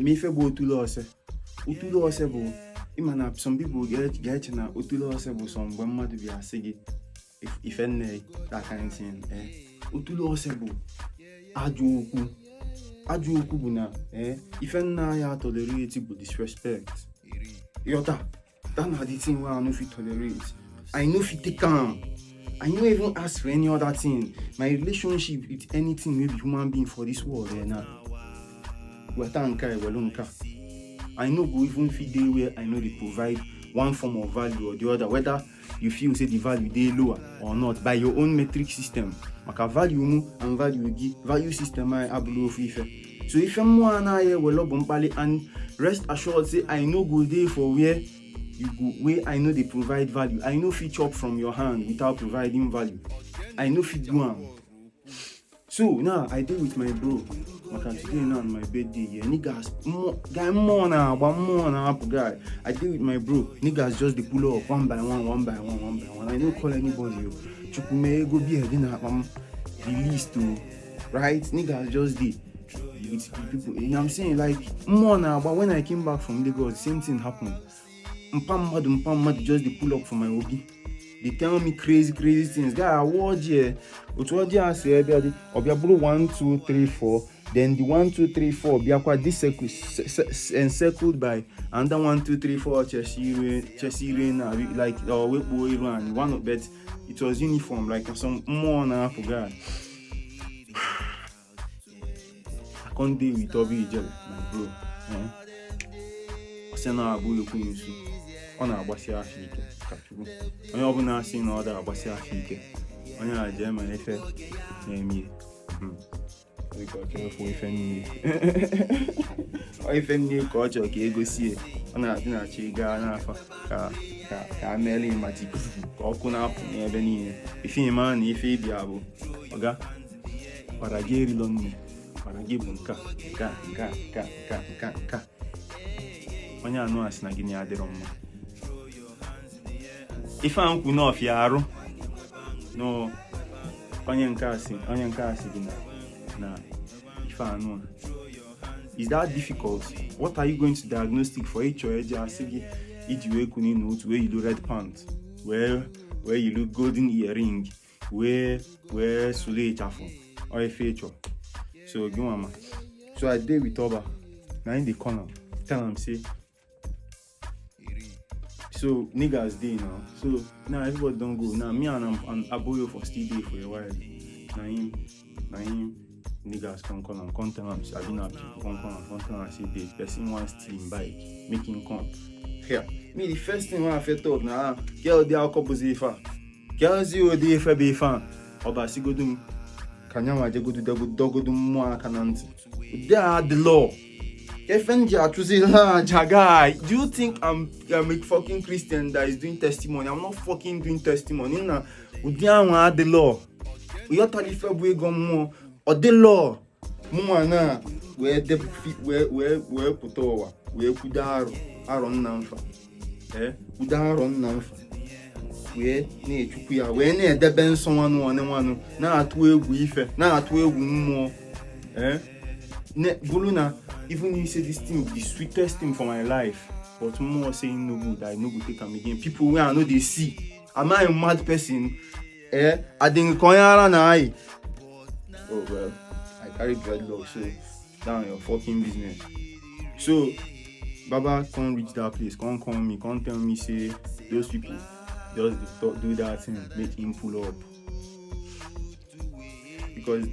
me fe bo Otule Ose. Otule Ose bo. Imana some people get na Otule Ose bo some mama to be a sigi. If any that kind of thing. Otule Ose bo. Ajuoku bu na. If any ya tolerate bu disrespect. Yota. That na the thing where I no fit tolerate. I no fit take calm. I no even ask for any other thing. My relationship with anything maybe human being for this world now. I no go even fit dey where I know they provide one form of value or the other, whether you feel say the value dey lower or not by your own metric system. Maka value mu and value give value system I abulo fife. So if more na here well bompali and rest assured say I no go dey for where you go where I know they provide value. I know fit chop from your hand without providing value. I know fit do am. So now I deal with my bro. Like today now on my birthday, yeah, niggas more now, guy. I deal with my bro. Niggas just they pull up one by one. I don't call anybody. Chukume go be a dinner release to right. Niggas just did with people. You know what I'm saying? Like more now, but when I came back from Lagos, the same thing happened. Mpam just they pull up for my hobby. They tell me crazy things. Guy, I watch here. Otule Ose everybody. Obiabulu 1, 2, 3, 4. Then the 1, 2, 3, 4. Biakwa this encircled by another 1, 2, 3, 4. Chelsea rain like and one of bet. It was uniform like some more na guy. I can't deal with Obi Ijele, my bro. I say na abu yokunusu. Ona agbasi afike. Onye ọbụla asị na ọ da agbasi afike. Onye aje ma efe na-emi. Ife nne ka ọ chọrọ ka egosie. Ọ na-adị na chi gaa n'afa ka meeli mati ka ọkụ na-apụ n'ebe niile. Ife ma na ife ịbịa bụ ọga kwara gị erilo nne. Kwara gị bụ nka. Onye anụ asị na gịnị adịrọ mma. If I'm enough yaro no onye nke asị gị na if I know is that difficult? What are you going to diagnostic for each or asị iji wee kuni note where you do red pants where you look golden earring where sule chafo or a feature so go mama. So I dey with Oba now in the corner tell him say so niggas day now. So now everybody don't go. Now me and Aboyo for still day for a while. Now him niggas come tell him I been happy. Come tell him say this person wants stealing bike, making come. Here, me the first thing when I felt up now, girl they are couple zifa. Girl zero day for be fan. Oba si go do kanyama je go do dogo do mwa kananti. They are the law. Do you think I'm a fucking Christian that is doing testimony? I'm not fucking doing testimony. Nah, we don't the law. We are telling you we go more or the law. More na where the where put over where could run namfa. Run namfa. Where ne chukuya where ne the ben someone one na atwe guife na atwe more. Buluna, even you say this thing the sweetest thing for my life, but more saying no good, I no good take them again. People where I know they see. Am I a mad person? I think Koyara na I. Oh well, I carry dreadlocks, so down your fucking business. So Baba can't reach that place, can't call me, can't tell me say those people just do that thing, make him pull up. Because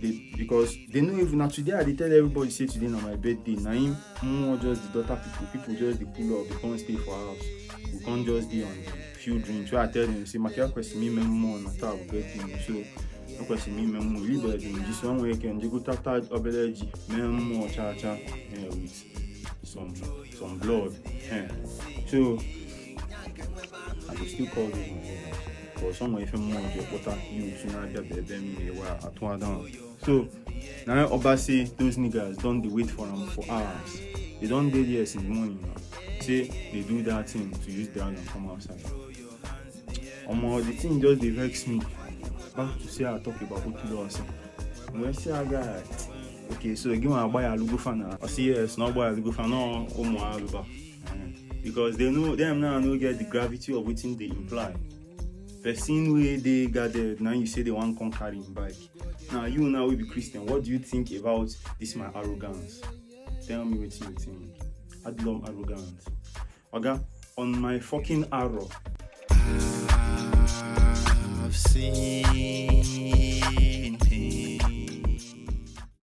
they know even now today they tell everybody say today on my birthday. Now him more just the daughter people just they pull up, they can't stay for house. We can't just be on few drinks. So I tell them say my question me more on top of birthday. So no question me more leave them just one weekend. You go tap obeleji more cha with some blood. So I will still call them. Or somewhere if more of your water you sooner at down. So now Oba say those niggas don't they wait for them for hours. They don't do this in the morning now. Say they do that thing to use their hand and come outside. The thing just they vex me. Back to say I talk about Otule Ose. When I see a guy, okay, so again I buy a logo fan. I see yes, not buy a logo fan, no Aluba. Because they know them now no get the gravity of what they imply. The scene where they gathered, now you say they want to carry him bike. Now you now will be Christian. What do you think about this my arrogance? Tell me what you think. I love arrogance. Okay, on my fucking arrow. I've seen